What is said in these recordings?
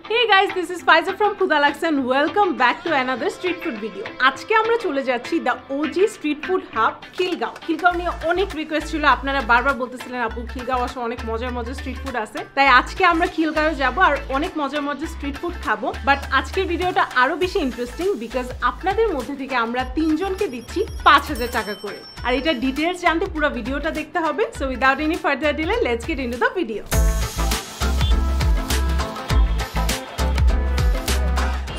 Hey guys, this is Faiza from Khudalax and welcome back to another street food video. আজকে আমরা চলে যাচ্ছি the OG street food hub Khilgaon. Khilgaon নিয়ে অনেক request ছিল, আপনারা বারবার বলতেছিলেন আপু খিলগাঁও আসলে অনেক মজার মজার স্ট্রিট ফুড আছে, তাই আজকে আমরা খিলগাঁও যাব আর অনেক মজার মজার স্ট্রিট ফুড খাবো। বাট আজকের ভিডিওটা আরো বেশি ইন্টারেস্টিং বিকজ আপনাদের মধ্যে থেকে আমরা 3 জনকে দিচ্ছি 5000 টাকা করে, আর এটা ডিটেইলস জানতে পুরো ভিডিওটা দেখতে হবে। So without any further delay let's get into the video.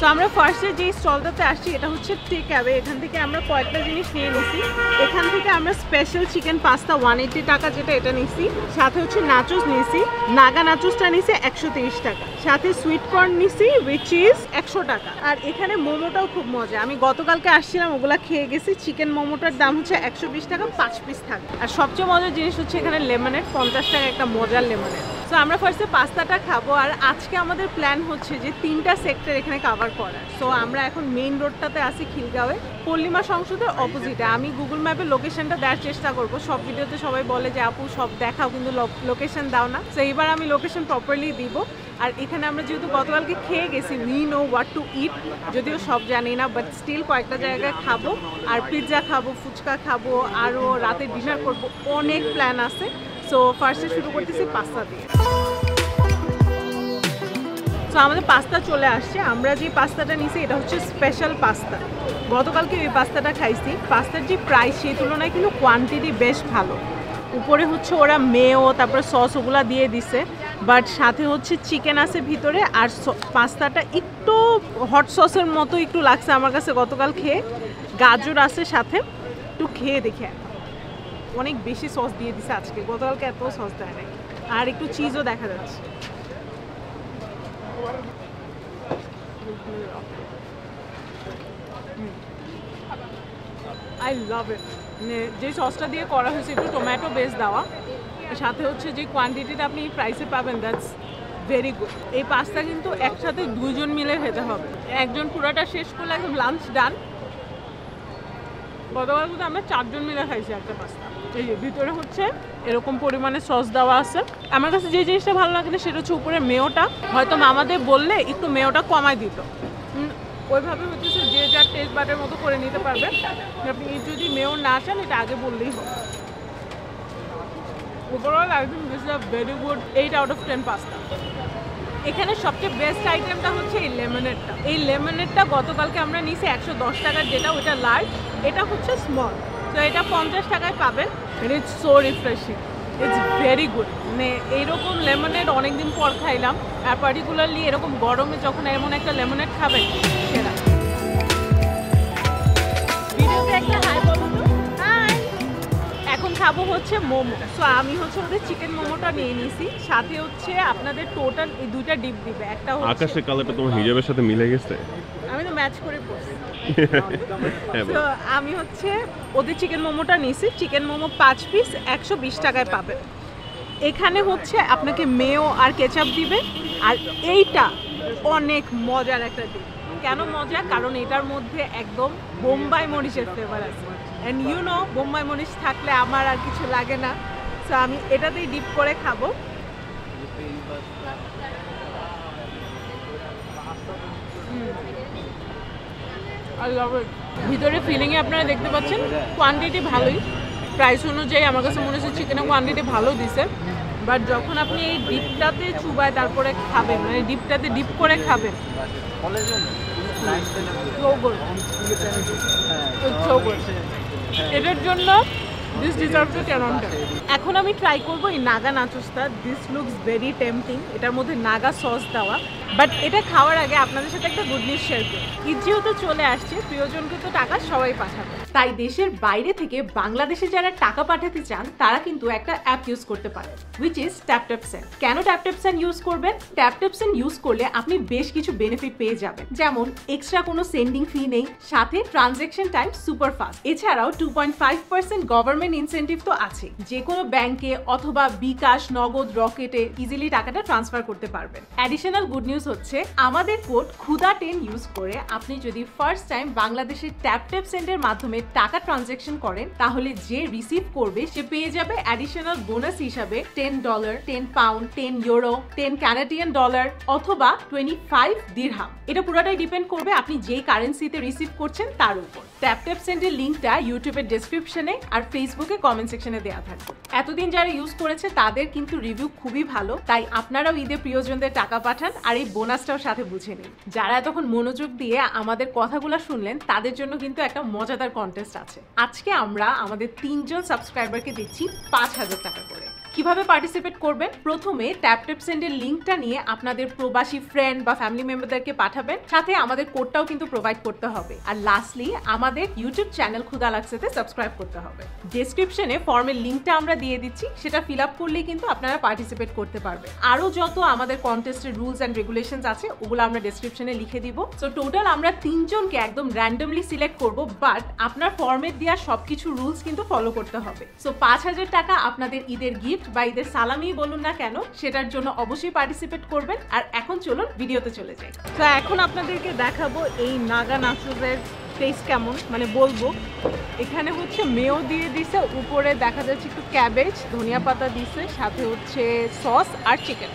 তো আমরা ফার্স্টে যে স্টলটাতে আসছি এটা হচ্ছে টেক অ্যাওয়ে। এখান থেকে আমরা কয়েকটা জিনিস নিয়ে নিছি। এখান থেকে আমরা স্পেশাল চিকেন পাস্তা 180 টাকা যেটা এটা নিছি, সাথে হচ্ছে নাচোস নিছি, নাগা নাচোসটা নিছি 130 টাকা, সাথে সুইট কর্ন নিছি উইচ ইজ 100 টাকা। আর এখানে মোমোটাও খুব মজা, আমি গতকালকে আসছিলাম ওগুলা খেয়ে গেছি। চিকেন মোমোটার দাম হচ্ছে 120 টাকা, 5 পিস থাকে। আর সবচেয়ে মজার জিনিস হচ্ছে এখানে লেমনেড 50 টাকা একটা মজার লেমনেড। সো আমরা ফার্স্টে পাস্তাটা খাবো আর আজকে আমাদের প্ল্যান হচ্ছে যে 3টা সেক্টর এখানে কভার করার। সো আমরা এখন মেইন রোডটাতে আছি খিলগাঁওয়ে, পল্লিমা সংসদের অপোজিটে। আমি গুগল ম্যাপে লোকেশনটা দেওয়ার চেষ্টা করব। সব ভিডিওতে সবাই বলে যে আপু সব দেখাও কিন্তু লোকেশন দাও না, সো এইবার আমি লোকেশন প্রপারলি দিব। আর এখানে আমরা যেহেতু গতকালকে খেয়ে গেছি, উই নো হোয়াট টু ইট, যদিও সব জানি না বাট স্টিল কয়েকটা জায়গায় খাবো। আর পিৎজা খাবো, ফুচকা খাবো, আরও রাতে ডিনার করব, অনেক প্ল্যান আছে। সো ফার্স্টে শুরু করতেছি পাস্তা দিয়ে। সো আমাদের পাস্তা চলে আসছে। আমরা যে পাস্তাটা নিছি এটা হচ্ছে স্পেশাল পাস্তা। গতকালকে এই পাস্তাটা খাইছি। পাস্তার যে প্রাইস সেই তুলনায় কিন্তু কোয়ান্টিটি বেশ ভালো। উপরে হচ্ছে ওরা মেও তারপরে সস ওগুলা দিয়ে দিছে, বাট সাথে হচ্ছে চিকেন আছে ভিতরে। আর পাস্তাটা একটু হট সসের মতো একটু লাগছে আমার কাছে গতকাল খেয়ে। গাজর আছে সাথে, একটু খেয়ে দেখে অনেক বেশি সস দিয়ে দিছে আজকে, গতকালকে এত সস দেয় নাই। আর একটু চিজও দেখা যাচ্ছে। আই লাভ ইট। যে সসটা দিয়ে করা হয়েছে একটু টমেটো বেস দেওয়া, সাথে হচ্ছে যে কোয়ান্টিটিটা আপনি প্রাইসে পাবেন দ্যাটস ভেরি গুড। এই পাস্তা কিন্তু একসাথে 2 জন মিলে খেতে হবে, একজন পুরোটা শেষ করলে একদম লাঞ্চ ডান। গতকাল কিন্তু আমরা 4 জন মিলে খাইছি একটা পাস্তা। এই যে ভিতরে হচ্ছে এরকম পরিমাণে সস দেওয়া আছে। আমার কাছে যে জিনিসটা ভালো লাগে না সেটা হচ্ছে উপরে মেয়োটা। হয়তো মামাদের বললে একটু মেয়োটা কমায় দিত, ওইভাবে হচ্ছে যে যার টেস্ট বাটের মতো করে নিতে পারবে। আপনি যদি মেয়ো না চান এটা আগে বললেই হবে। Overall I think this is a very good 8 out of 10 pasta. এখানে সবচেয়ে বেস্ট আইটেমটা হচ্ছে এই লেমনেডটা। এই লেমনেডটা গতকালকে আমরা নিয়েছি 110 টাকার, যেটা ওটা লার্জ, এটা হচ্ছে স্মল। তো এটা 50 টাকায় পাবেন। It's so refreshing, it's very good. মানে এইরকম লেমনেড অনেকদিন পর খাইলাম, আর পার্টিকুলারলি এরকম গরমে যখন এমন একটা লেমনেড খাবেন সেটা। ভিডিওতে একটা হাই বলো তো। হাই। এখন খাবো হচ্ছে মোমো। সো আমি হচ্ছে ওদের চিকেন মোমোটা নিয়ে নিয়েছি, সাথে হচ্ছে আপনাদের টোটাল এই 2টা ডিপ দিবে। একটা হচ্ছে আকাশের কালারটা তোমার হিজাবের সাথে মিলে গেছে, আমি তো ম্যাচ করে পড়ছি। তো আমি হচ্ছে ওদের চিকেন মোমোটা নিয়েছি। চিকেন মোমো 5 পিস 120 টাকায় পাবেন। এখানে হচ্ছে আপনাকে মেও আর কেচাপ দিবে। আর এইটা অনেক মজার একটা ডিপ। কেন মজা? কারণ এটার মধ্যে একদম বোম্বাই মরিচের ফ্লেভার আছে। অ্যান্ড ইউ নো বোম্বাই মরিচ থাকলে আমার আর কিছু লাগে না। সো আমি এটাতেই ডিপ করে খাবো। ভিতরে ফিলিংয়ে আপনারা দেখতে পাচ্ছেন কোয়ান্টিটি ভালোই, প্রাইস অনুযায়ী আমার কাছে মনে হচ্ছে চিকেনের কোয়ান্টিটি ভালো দিছে। বাট যখন আপনি এই ডিপটাতে চুবায় তারপরে খাবেন, মানে ডিপটাতে ডিপ করে খাবেন, এটার জন্য দিস ডিজার্ভস এ 10 on 10। এখন আমি ট্রাই করবো এই নাগা নাচোসটা। This looks very tempting. এটার মধ্যে নাগা সস দেওয়া। বাট এটা খাওয়ার আগে আপনাদের সাথে একটা গুড নিউজ শেয়ার করি। ঈদ যেহেতু চলে আসছে, প্রিয়জনকে তো টাকা সবাই পাঠাবে, তাই দেশের বাইরে থেকে বাংলাদেশে যারা টাকা পাঠাতে চান তারা কিন্তু একটা অ্যাপ ইউজ করতে পারে, হুইচ ইজ TapTapSend। কেন TapTapSend ইউজ করবেন? TapTapSend ইউজ করলে আপনি বেশ কিছু বেনিফিট পেয়ে যাবেন, যেমন এক্সট্রা কোনো সেন্ডিং ফি নেই, সাথে ট্রানজ্যাকশন টাইম সুপার ফাস্ট। এছাড়াও 2.5% গভর্নমেন্ট ইনসেন্টিভ তো আছে। যে কোনো কোনো ব্যাংকে অথবা বিকাশ, নগদ, রকেটে ইজিলি টাকাটা ট্রান্সফার করতে পারবেন। অ্যাডিশনাল গুড নিউজ হচ্ছে আমাদের কোড ক্ষুধা10 ইউজ করে আপনি যদি ফার্স্ট টাইম বাংলাদেশের ট্যাপ সেন্ডের মাধ্যমে টাকা ট্রানজাকশন করেন তাহলে যে রিসিভ করবে সে পেয়ে যাবে অ্যাডিশনাল বোনাস হিসাবে $10, 10 পাউন্ড, 10 ইউরো, 10 কানাডিয়ান ডলার অথবা 25 দিরহাম। এটা পুরোটাই ডিপেন্ড করবে আপনি যেই কারেন্সিতে রিসিভ করছেন তার উপর। ট্যাপ সেন্ডের লিঙ্কটা ইউটিউবের ডেসক্রিপশনে আর ফেসবুকে কমেন্ট সেকশনে দেওয়া থাকবে। এতদিন যারা ইউজ করেছে তাদের কিন্তু রিভিউ খুবই ভালো, তাই আপনারাও ঈদে প্রিয়জনদের টাকা পাঠান আর এই বোনাসটাও সাথে বুঝে নিন। যারা এতক্ষণ মনোযোগ দিয়ে আমাদের কথাগুলো শুনলেন তাদের জন্য কিন্তু একটা মজাদার কন্টেস্ট আছে। আজকে আমরা আমাদের 3 জন সাবস্ক্রাইবারকে দিচ্ছি 5,000 টাকা করে। কিভাবে পার্টিসিপেট করবেন? প্রথমে ট্যাপ সেন্ডের লিঙ্কটা নিয়ে আপনাদের প্রবাসী ফ্রেন্ড বা ফ্যামিলি মেম্বারদেরকে পাঠাবেন, সাথে আমাদের কোডটাও কিন্তু প্রোভাইড করতে হবে। আর লাস্টলি আমাদের ইউটিউব চ্যানেল ক্ষুধা লাগছেতে সাবস্ক্রাইব করতে হবে। ডেসক্রিপশনে ফর্মের লিঙ্কটা আমরা দিয়ে দিচ্ছি, সেটা ফিল আপ করলেই কিন্তু আপনারা পার্টিসিপেট করতে পারবেন। আরও যত আমাদের কন্টেস্টের রুলস অ্যান্ড রেগুলেশনস আছে ওগুলো আমরা ডেসক্রিপশনে লিখে দিব। সো টোটাল আমরা 3 জনকে একদম র্যান্ডমলি সিলেক্ট করব, বাট আপনার ফর্মে দেওয়া সবকিছু রুলস কিন্তু ফলো করতে হবে। সো 5,000 টাকা আপনাদের ঈদের গিফট বা ঈদের সালামি বলুন না কেন, সেটার জন্য অবশ্যই পার্টিসিপেট করবেন। আর এখন চলুন ভিডিওতে চলে যাই। তো এখন আপনাদেরকে দেখাবো এই নাগা নাচোসের টেস্ট কেমন, মানে বলবো। এখানে হচ্ছে মেও দিয়ে দিছে, উপরে দেখা যাচ্ছে একটু ক্যাবেজ, ধনিয়া পাতা দিছে, সাথে হচ্ছে সস আর চিকেন।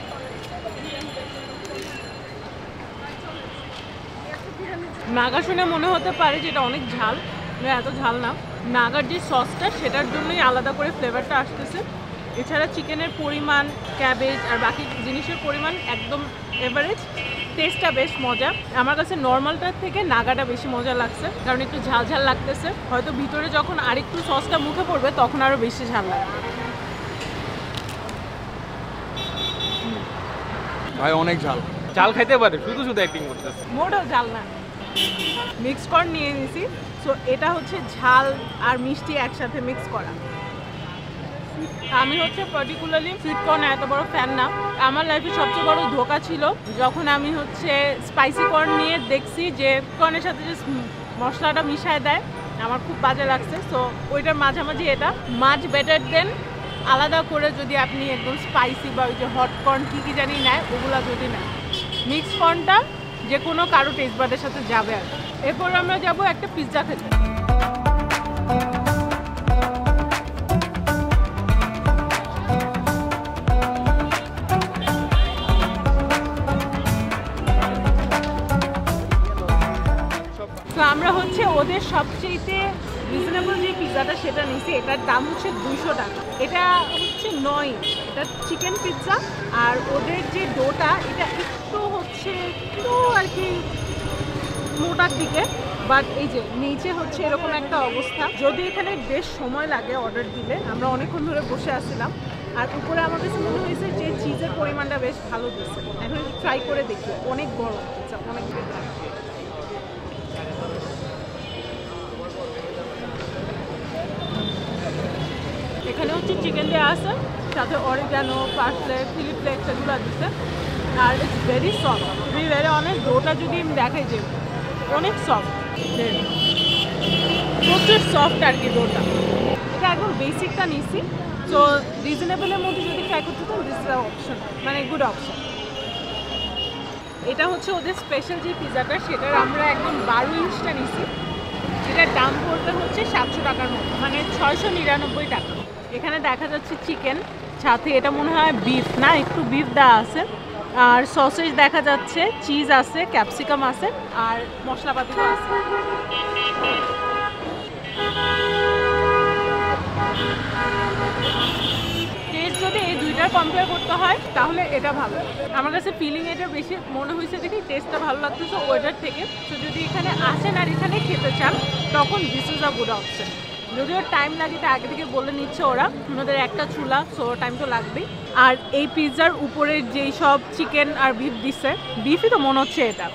নাগা শুনে মনে হতে পারে যে এটা অনেক ঝাল, এত ঝাল না। নাগার যে সসটা সেটার জন্যই আলাদা করে ফ্লেভারটা আসতেছে। এছাড়া চিকেনের পরিমাণ, ক্যাবেজ আর বাকি জিনিসের পরিমাণ একদম এভারেজ। টেস্টটা বেশ মজা। আমার কাছে নর্মালটার থেকে নাগাটা বেশি মজা লাগছে, কারণ একটু ঝাল ঝাল লাগতেছে। হয়তো ভিতরে যখন আরেকটু সসটা মুখে পড়বে তখন আরও বেশি ঝাল লাগবে। ভাই অনেক ঝাল, ঝাল খাইতে পারে, শুধু শুধু অ্যাক্টিং করতেছে। মোটেও ঝাল না। মিক্স কর্ন নিয়ে নিছি, সো এটা হচ্ছে ঝাল আর মিষ্টি একসাথে মিক্স করা। আমি হচ্ছে পার্টিকুলারলি সুইট কর্ন এত বড় ফ্যান না। আমার লাইফে সবচেয়ে বড় ধোঁকা ছিল যখন আমি হচ্ছে স্পাইসি কর্ন নিয়ে দেখছি যে কর্নের সাথে যে মশলাটা মিশায় দেয়, আমার খুব বাজে লাগছে। সো ওইটার মাঝামাঝি এটা মাছ বেটার দেন আলাদা করে যদি আপনি একদম স্পাইসি বা ওই যে হট কর্ন কী কী জানি নেয় ওগুলো যদি নেয়, মিক্স কর্নটা যে কোনো কারো টেস্ট বাডের সাথে যাবে। আর এরপর আমরা যাব একটা পিৎজা খেতে। আমরা হচ্ছে ওদের সবচেয়ে রিজনেবল যে পিৎজাটা সেটা নিয়েছি। এটার দাম হচ্ছে 200 টাকা। এটা হচ্ছে 9 ইঞ্চ, এটা চিকেন পিৎজা। আর ওদের যে ডোটা এটা একটু হচ্ছে একটু আর কি মোটার দিকে, বাট এই যে নিচে হচ্ছে এরকম একটা অবস্থা। যদি এখানে বেশ সময় লাগে অর্ডার দিলে, আমরা অনেকক্ষণ ধরে বসে আসছিলাম। আর উপরে আমার কাছে মনে হয়েছে যে চিজের পরিমাণটা বেশ ভালো দিচ্ছে। এখন ট্রাই করে দেখি। অনেক বড় পিৎজা, অনেক বেটার। এখানে হচ্ছে চিকেন দেওয়া আছে, সাথে অরিগানো, পার্সলে, চিলি ফ্লেক্স এগুলো দিচ্ছে। আর ইটস ভেরি সফট, তুমি ভেরি অনেক। ডোটা যদি আমি দেখাই যে অনেক সফট, প্রচুর সফট আর কি ডোটা। এটা একদম বেসিকটা নিছি। সো রিজনেবলের মধ্যে যদি ট্রাই করতে চান, দিস ইজ অপশন, মানে গুড অপশন। এটা হচ্ছে ওদের স্পেশাল যে পিৎজাটা, সেটার আমরা একদম 12 ইঞ্চটা নিছি। এটার দাম পড়বে হচ্ছে 700 টাকার মতো, মানে 699 টাকা। এখানে দেখা যাচ্ছে চিকেন, সাথে এটা মনে হয় বিফ, না একটু বিফ দেওয়া আছে। আর সসেজ দেখা যাচ্ছে, চিজ আছে, ক্যাপসিকাম আছে, আর মশলাপাতিও আছে। টেস্ট যদি এই দুইটার কম্পেয়ার করতে হয় তাহলে এটা ভালো। আমার কাছে ফিলিং এটা বেশি মনে হয়েছে দেখি টেস্টটা ভালো লাগতেছে ওয়েটার থেকে। তো যদি এখানে আসেন আর এখানে খেতে চান তখন this is a good option. যদিও টাইম লাগে, তা আগে থেকে বলে নিচ্ছে ওরা, ওনাদের একটা চুলা, সো টাইম তো লাগবেই। আর এই পিৎজার উপরে যেই সব চিকেন আর বিফ দিছে, বিফই তো মনে হচ্ছে এটা,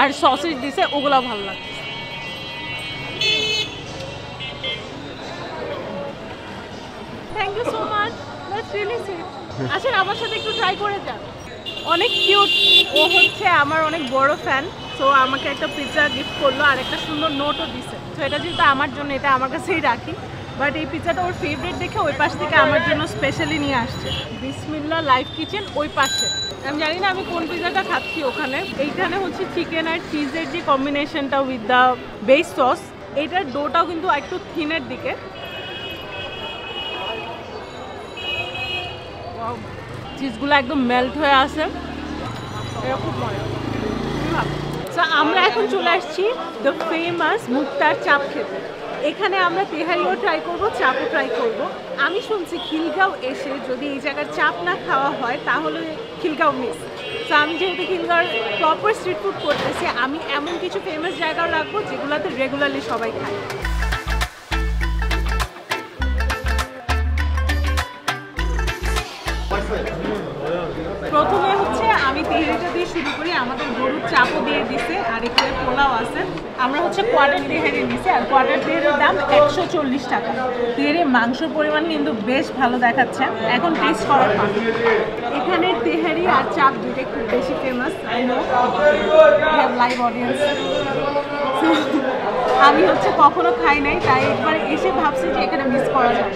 আর সসেজ দিছে, ওগুলো ভালো লাগছে। Thank you so much, that's really sweet. আসেন আমার সাথে একটু ট্রাই করে যান। অনেক কিউট। ও হচ্ছে আমার অনেক বড় ফ্যান, সো আমাকে একটা পিৎজা গিফট করলো আর একটা সুন্দর নোটও দিছে। তো এটা যেহেতু আমার জন্য, এটা আমার কাছেই রাখি। বাট এই পিৎজাটা ওর ফেভারিট দেখে ওই পাশ থেকে আমার জন্য স্পেশালি নিয়ে আসছে। বিসমিল্লাহ লাইফ কিচেন ওই পাশে। আমি জানি না আমি কোন পিৎজাটা খাচ্ছি ওখানে। এইখানে হচ্ছে চিকেন আর চিজের যে কম্বিনেশনটা উইথ দ্য বেস সস, এইটার ডোটাও কিন্তু একটু থিনের দিকে। চিজগুলো একদম মেল্ট হয়ে আসে, এটা খুব মজা। সো আমরা এখন চলে আসছি দ্য ফেমাস মুক্তার চাপ খেতে। এখানে আমরা তেহারিও ট্রাই করব, চাপও ট্রাই করব। আমি শুনছি খিলগাঁও এসে যদি এই জায়গার চাপ না খাওয়া হয় তাহলে খিলগাঁও মিস। তো আমি যেহেতু খিলগাঁওর প্রপার স্ট্রিট ফুড করতেছি, আমি এমন কিছু ফেমাস জায়গাও রাখবো যেগুলোতে রেগুলারলি সবাই খায়। প্রথমে হচ্ছে আমি তেহারিটা দিয়ে শুরু করি। আমাদের গরুর চাপও দিয়ে দিছে আর এখানে পোলাও আছে। আমরা হচ্ছে কোয়ার্টার তেহারি নিছি আর কোয়ার্টার তেহারির দাম 140 টাকা। তেহারি মাংসের পরিমাণ কিন্তু বেশ ভালো দেখাচ্ছে। এখন টেস্ট করার পর এখানে তেহারি আর চাপ দুইটাই খুব বেশি famous. I know have live audience. আমি হচ্ছে কখনো খাই নাই, তাই একবার এসে ভাবছি যে এখানে মিস করা যাবে।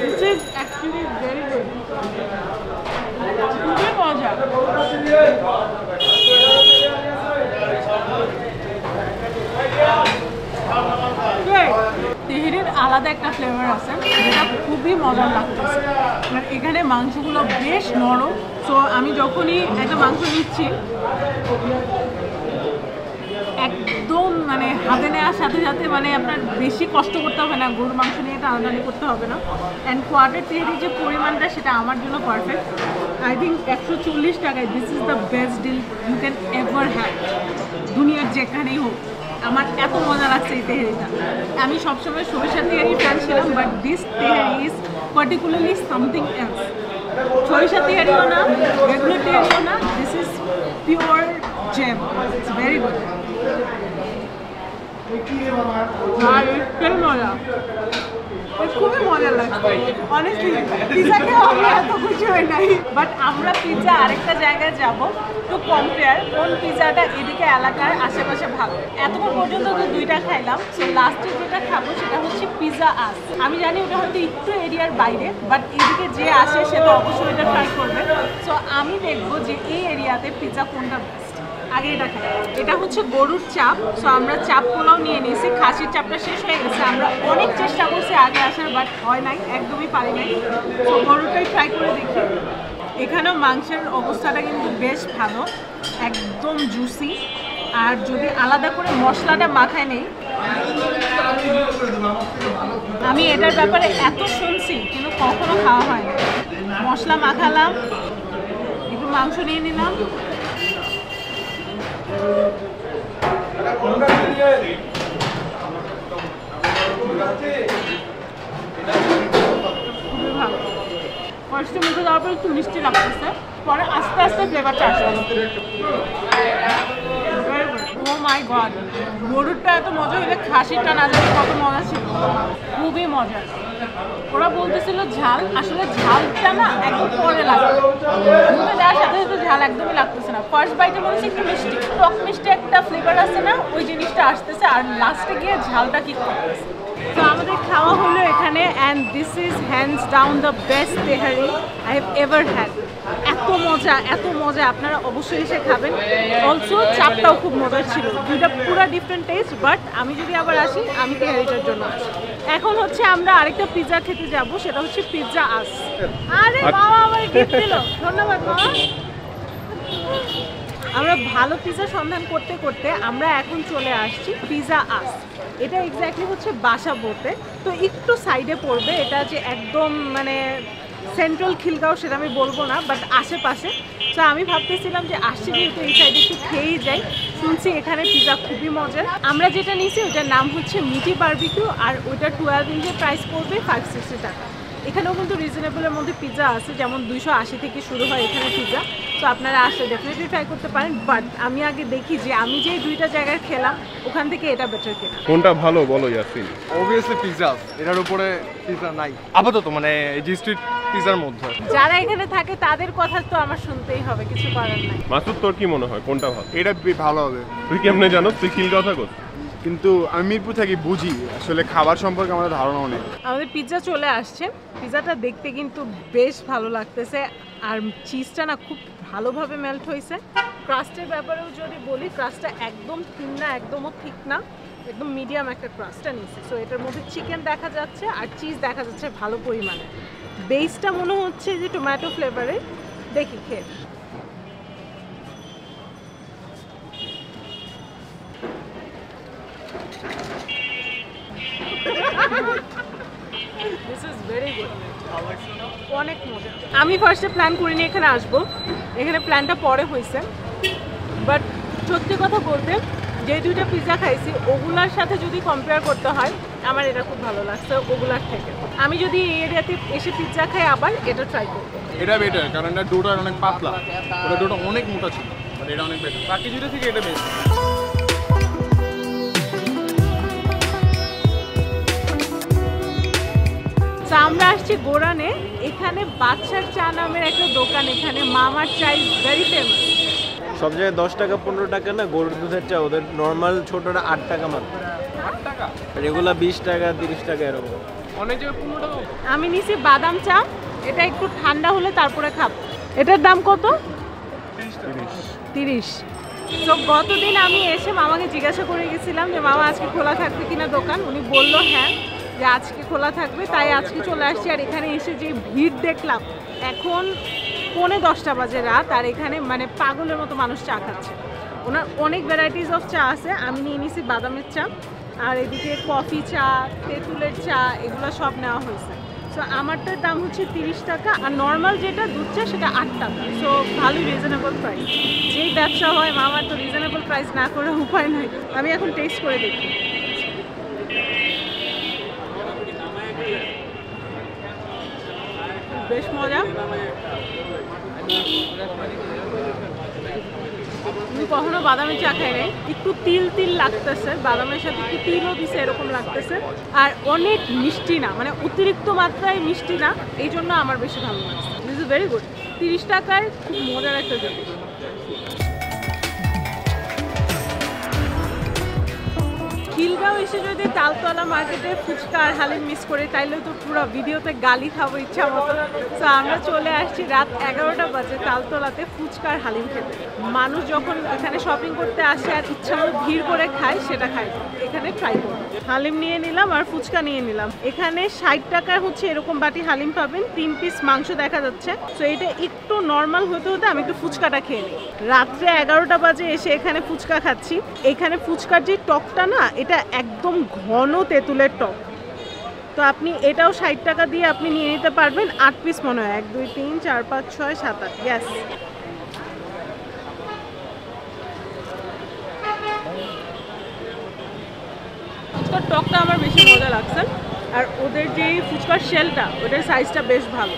This is actually very good. খুবই মজা। তেহারির আলাদা একটা ফ্লেভার আছে যেটা খুবই মজার লাগতেছে। আর এখানে মাংসগুলো বেশ নরম। সো আমি যখনই একটা মাংস নিচ্ছি একদম মানে হাতে নেওয়ার সাথে সাথে মানে আপনার বেশি কষ্ট করতে হবে না, গরুর মাংস নিয়ে টানাটানি করতে হবে না। অ্যান্ড কোয়ার্টার তেহারির যে পরিমাণটা সেটা আমার জন্য পারফেক্ট। আই থিঙ্ক 140 টাকায় this is the best deal you can ever have, দুনিয়ার যেখানেই হোক। আমার এত মজা লাগছে এই তেহারিটা। আমি সবসময় সরিষার তেহারি ফ্যান ছিলাম, but this tehari is particularly something else. সরিষার তেহারিও না, রেগুলার তেহারিও না, this is pure gem. It's very good. খুবই মজা লাগছে অনেস্টলি। পিৎজাকে আমরা এত খুশি হই নাই, বাট আমরা পিৎজা আরেকটা জায়গায় যাব টু কম্পেয়ার কোন পিৎজাটা এদিকে এলাকার আশেপাশে ভালো। এতক্ষণ পর্যন্ত তো দুইটা খাইলাম, সো লাস্টে যেটা খাবো সেটা হচ্ছে পিৎজা আস। আমি জানি ওটা হয়তো একটু এরিয়ার বাইরে, বাট এদিকে যে আসে সে তো অবশ্যই এটা ট্রাই করবে। সো আমি দেখবো যে এই এরিয়াতে পিৎজা কোনটা বেস্ট। আগে এটা খাই। এটা হচ্ছে গরুর চাপ। সো আমরা চাপ পোলাও নিয়ে নিয়েছি। খাসির চাপটা শেষ হয়ে গেছে। আমরা অনেক চেষ্টা করছি আগে আসার, বাট হয় নাই, একদমই পারি নাই। সো গরুটাই ট্রাই করে দেখি। এখানেও মাংসের অবস্থাটা কিন্তু বেশ ভালো, একদম জুসি। আর যদি আলাদা করে মশলাটা মাখায় নেই, আমি এটার ব্যাপারে এত শুনছি কিন্তু কখনো খাওয়া হয় না। মশলা মাখালাম, একটু মাংস নিয়ে নিলাম। খুবই ভালো। ফার্স্টে মুখে দেওয়ার পর একটু মিষ্টি লাগতেছে, পরে আস্তে আস্তে ফ্লেভারটা আসবে। ও মাই গড, গরুরটা এত মজা হলে খাসিরটা না জানি কত মজা ছিল। খুবই মজার। ওরা বলতেছিল ঝাল, আসলে ঝালটা না একদম পরে লাগে, মুখে দেওয়ার সাথে সাথে ঝাল একদমই লাগতেছে না। ফার্স্ট বাইটে বলছে একটু মিষ্টি, টক মিষ্টি একটা ফ্লেভার আছে না, ওই জিনিসটা আসতেছে, আর লাস্টে গিয়ে ঝালটা কিক করতেছে। তো আমাদের খাওয়া হলো এখানে, and this is hands down the best tehari I have ever had. এত মজা, এত মজা, আপনারা অবশ্যই এসে খাবেন। অলসো চাপটাও খুব মজার ছিল। দুইটা পুরো ডিফারেন্ট টেস্ট, বাট আমি যদি আবার আসি আমি তেহারিটার জন্য আসি। এখন হচ্ছে আমরা আরেকটা পিৎজা খেতে যাব, সেটা হচ্ছে পিৎজা আস। আরে বাবা আমার গিফট দিল, ধন্যবাদ বাবা। আমরা ভালো পিৎজা সন্ধান করতে করতে আমরা এখন চলে আসছি পিৎজা আস। এটা এক্স্যাক্টলি হচ্ছে বাসাবোতে, তো একটু সাইডে পড়বে। এটা যে একদম মানে সেন্ট্রাল খিলগাঁও সেটা আমি বলবো না, বাট আশেপাশে। তো আমি ভাবতেছিলাম যে আসছি যেহেতু এই সাইডে একটু খেয়েই যাই। শুনছি এখানে পিৎজা খুবই মজার। আমরা যেটা নিয়েছি ওটার নাম হচ্ছে মিটি বারবিকিউ, আর ওইটা 12 ইঞ্চের প্রাইস পড়বে 560 টাকা। এখানেও কিন্তু রিজনেবলের মধ্যে পিৎজা আছে, যেমন 280 থেকে শুরু হয় এখানে পিৎজা। তো আপনারা আসলে ডেফিনেটলি ট্রাই করতে পারেন, বাট আমি আগে দেখি যে আমি যে দুইটা জায়গায় খেলাম ওখান থেকে এটা বেটার কিনা। কোনটা ভালো বলো ইয়াসিন? অবভিয়াসলি পিৎজা, এটার উপরে পিৎজা নাই আপাতত, মানে এই যে স্ট্রিট পিৎজার মধ্যে। যারা এখানে থাকে তাদের কথা তো আমার শুনতেই হবে, কিছু করার নাই। মাসুদ তোর কি মনে হয় কোনটা ভালো? এটা ভালো হবে। তুই কেমনে জানো? তুই খিলগাঁও থাকোস? কিন্তু আমি মিরপুর থাকি, বুঝি আসলে খাবার সম্পর্কে আমাদের ধারণা অনেক। আমাদের পিৎজা চলে আসছে, পিৎজাটা দেখতে কিন্তু বেশ ভালো লাগতেছে, আর চিজটা না খুব ভালোভাবে মেল্ট হয়েছে। ক্রাস্টের ব্যাপারেও যদি বলি, ক্রাস্টটা একদম থিন না, একদমও ঠিক না, একদম মিডিয়াম একটা ক্রাস্টটা নিচ্ছে। সো এটার মধ্যে চিকেন দেখা যাচ্ছে আর চিজ দেখা যাচ্ছে ভালো পরিমাণে। বেসটা মনে হচ্ছে যে টমেটো ফ্লেভারের। দেখি খেয়ে দিস ইজ ভেরি গুড, অনেক মজা। আমি ফার্স্টে প্ল্যান করিনি এখানে আসবো, এখানে প্ল্যানটা পরে হয়েছে। বাট সত্যি কথা বলতে, যে দুইটা পিৎজা খাইছি ওগুলার সাথে যদি কম্পেয়ার করতে হয়, আমার এটা খুব ভালো লাগছে ওগুলার থেকে। আমি যদি এই এরিয়াতে এসে পিৎজা খাই আবার এটা ট্রাই করবো। এটা বেটার, কারণ এটা ডোটা অনেক পাতলা, ওটা ডোটা অনেক মোটা ছিল, বাট এটা অনেক বেটার। বাকি দুটো থেকে এটা বেস্ট। আমরা আসছি গোরানে, এখানে বাদশার চা নামের একটা দোকান, এখানে মামার চা ইজ ভেরি ফেমাস। সব জায়গায় 10 টাকা 15 টাকা না গরুর দুধের চা, ওদের নর্মাল ছোটটা 8 টাকা মাত্র। 8 টাকা? রেগুলার 20 টাকা 30 টাকা এরকম। অনেক জায়গায় 15 টাকা। আমি নিছি বাদাম চা, এটা একটু ঠান্ডা হলে তারপরে খাবো। এটার দাম কত? 30। তো গতদিন আমি এসে মামাকে জিজ্ঞাসা করে গেছিলাম যে মামা আজকে খোলা থাকবে কিনা দোকান। উনি বললো হ্যাঁ, যে আজকে খোলা থাকবে, তাই আজকে চলে আসছি। আর এখানে এসে যে ভিড় দেখলাম, এখন 9:45 বাজে রাত, আর এখানে মানে পাগলের মতো মানুষ চা খাচ্ছে। ওনার অনেক ভ্যারাইটিস অফ চা আছে। আমি নিয়ে নিছি বাদামের চা, আর এদিকে কফি চা, তেঁতুলের চা, এগুলো সব নেওয়া হয়েছে। সো আমারটার দাম হচ্ছে 30 টাকা, আর নর্মাল যেটা দুধ চা সেটা 8 টাকা। সো ভালোই রিজনেবল প্রাইস। যেই ব্যবসা হয় মামার তো রিজনেবল প্রাইস না করে উপায় নাই। আমি এখন টেস্ট করে দেখি। বেশ মজা। আমি কখনো বাদামের চা খাই নাই, একটু তিল তিল লাগতেছে, বাদামের সাথে একটু তিলও দিছে এরকম লাগতেছে। আর অনেক মিষ্টি না, মানে অতিরিক্ত মাত্রায় মিষ্টি না, এই জন্য আমার বেশি ভালো লাগছে। This is very good. 30 টাকায় খুব মজার একটা জিনিস। খিলগাঁও এসে যদি তালতলা মার্কেটে ফুচকা আর হালিম মিস করে, তাইলে তো পুরো ভিডিওতে গালি খাবো ইচ্ছা মতো। তো আমরা চলে আসছি রাত 11টা বাজে তালতলাতে ফুচকা আর হালিম খেতে। মানুষ যখন এখানে শপিং করতে আসে আর ইচ্ছা মতো ভিড় করে খায়, সেটা খায় এখানে ট্রাই করবো। হালিম নিয়ে নিলাম আর ফুচকা নিয়ে নিলাম। এখানে 60 টাকার হচ্ছে এরকম বাটি হালিম পাবেন, 3 পিস মাংস দেখা যাচ্ছে। তো এটা একটু নর্মাল হতে হতে আমি একটু ফুচকাটা খেয়ে নিই। রাত্রে 11টা বাজে এসে এখানে ফুচকা খাচ্ছি। এখানে ফুচকার যে টকটা না, এটা একদম ঘন তেঁতুলের টক। তো আপনি এটাও 60 টাকা দিয়ে আপনি নিয়ে নিতে পারবেন। 8 পিস মনে হয়, 1 2 3 4 5 6 7 8। গ্যাস ফুচকার টকটা আমার বেশি মজা লাগছে। আর ওদের যে ফুচকার শেলটা, ওটার সাইজটা বেশ ভালো,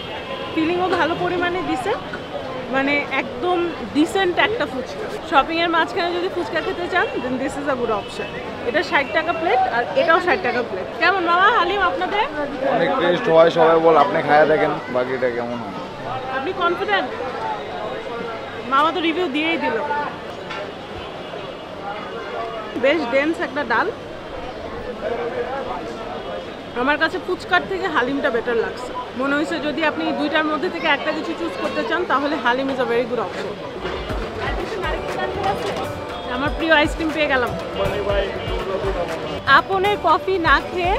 ফিলিংও ভালো পরিমাণে দিছে, মানে একদম ডিসেন্ট একটা ফুচকা। শপিংয়ের মাঝখানে যদি ফুচকা খেতে চান, then this is a good option. এটা 60 টাকা প্লেট, আর এটাও 60 টাকা প্লেট। কেমন মামা হালিম আপনাদের? অনেক টেস্ট হয়, সবাই বল, আপনি খায়া দেখেন বাকিটা কেমন হয়। আপনি কনফিডেন্ট? মামা তো রিভিউ দিয়েই দিল। বেশ ডেন্স একটা ডাল। আমার কাছে ফুচকার থেকে হালিমটা বেটার লাগছে। মনে হয়েছে যদি আপনি দুইটার মধ্যে থেকে একটা কিছু চুজ করতে চান, তাহলে haleem is a very good option. আমার প্রিয় আইসক্রিম পেয়ে গেলাম। আপনের কফি না খেয়ে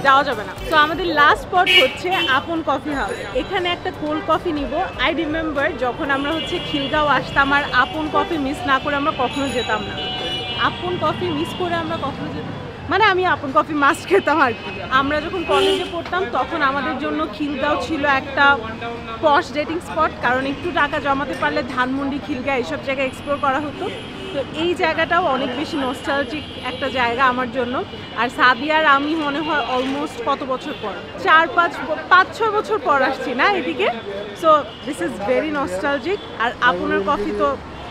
যাওয়া যাবে না। তো আমাদের লাস্ট স্পট হচ্ছে আপন কফি হাউস। এখানে একটা কোল্ড কফি নিব। আই রিমেম্বার যখন আমরা হচ্ছে খিলগাঁও আসতাম, আর আপন কফি মিস না করে আমরা কখনো যেতাম না। আপন কফি মিস করে আমরা কখনো যেতাম, মানে আমি আপন কফি মাস্ট খেতাম আর কি। আমরা যখন কলেজে পড়তাম তখন আমাদের জন্য খিলগাঁও ছিল একটা পশ ডেটিং স্পট, কারণ একটু টাকা জমাতে পারলে ধানমন্ডি, খিলগাঁও এইসব জায়গায় এক্সপ্লোর করা হতো। তো তো এই জায়গাটাও অনেক বেশি নস্টালজিক একটা জায়গা আমার জন্য। আর সাদিয়ার আমি মনে হয় অলমোস্ট কত বছর পর 4-5-6 বছর পর আসছি না এদিকে। So this is very nostalgic. আর আপনার কফি তো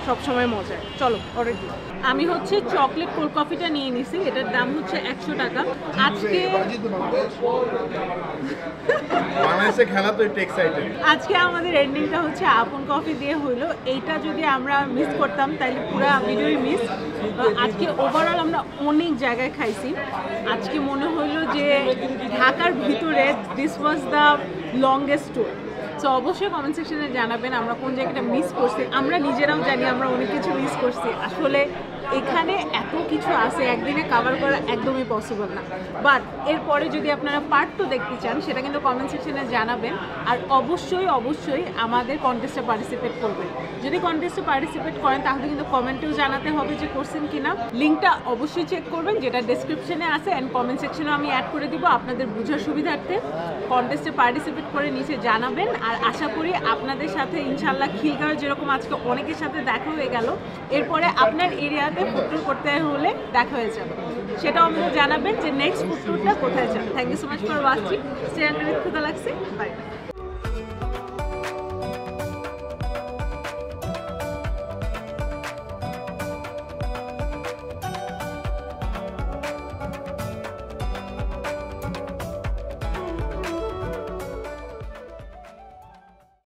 সবসময় মজা। চলো অর্ডার দিই। আমি হচ্ছে চকলেট কোল্ড কফিটা নিয়ে নিছি, এটার দাম হচ্ছে 100 টাকা। বাংলাদেশে খেলা তো একটু এক্সাইটেড। আজকে আমাদের এন্ডিংটা হচ্ছে আপন কফি দিয়ে হইলো। এইটা যদি আমরা মিস করতাম তাহলে পুরো ভিডিওই মিস। আজকে ওভারঅল আমরা অনেক জায়গায় খাইছি। আজকে মনে হইলো যে ঢাকার ভিতরে this was the longest tour. So অবশ্যই কমেন্ট সেকশনে জানাবেন আমরা কোন জায়গাটা মিস করছি। আমরা নিজেরাও জানি আমরা অনেক কিছু মিস করছি। আসলে এখানে এত কিছু আছে একদিনে কভার করা একদমই পসিবল না। বাট এরপরে যদি আপনারা পার্ট 2 দেখতে চান সেটা কিন্তু কমেন্ট সেকশনে জানাবেন। আর অবশ্যই আমাদের কন্টেস্টে পার্টিসিপেট করবেন। যদি কন্টেস্টে পার্টিসিপেট করেন তাহলে কিন্তু কমেন্টেও জানাতে হবে যে করছেন কিনা। লিঙ্কটা অবশ্যই চেক করবেন যেটা ডেসক্রিপশনে আছে, অ্যান্ড কমেন্ট সেকশনেও আমি অ্যাড করে দিব আপনাদের বোঝার সুবিধার্থে। কন্টেস্টে পার্টিসিপেট করে নিচে জানাবেন। আর আশা করি আপনাদের সাথে ইনশাল্লাহ খিলগাঁও যেরকম আজকে অনেকের সাথে দেখা হয়ে গেল, এরপরে আপনার এরিয়াতে ফুড ট্যুর করতে হলে দেখা হয়ে যাবে। সেটাও আমাদের জানাবেন যে নেক্সট ফুড ট্যুরটা কোথায় যাবে। Thank you so much for watching. Stay under লাগছে। বাই।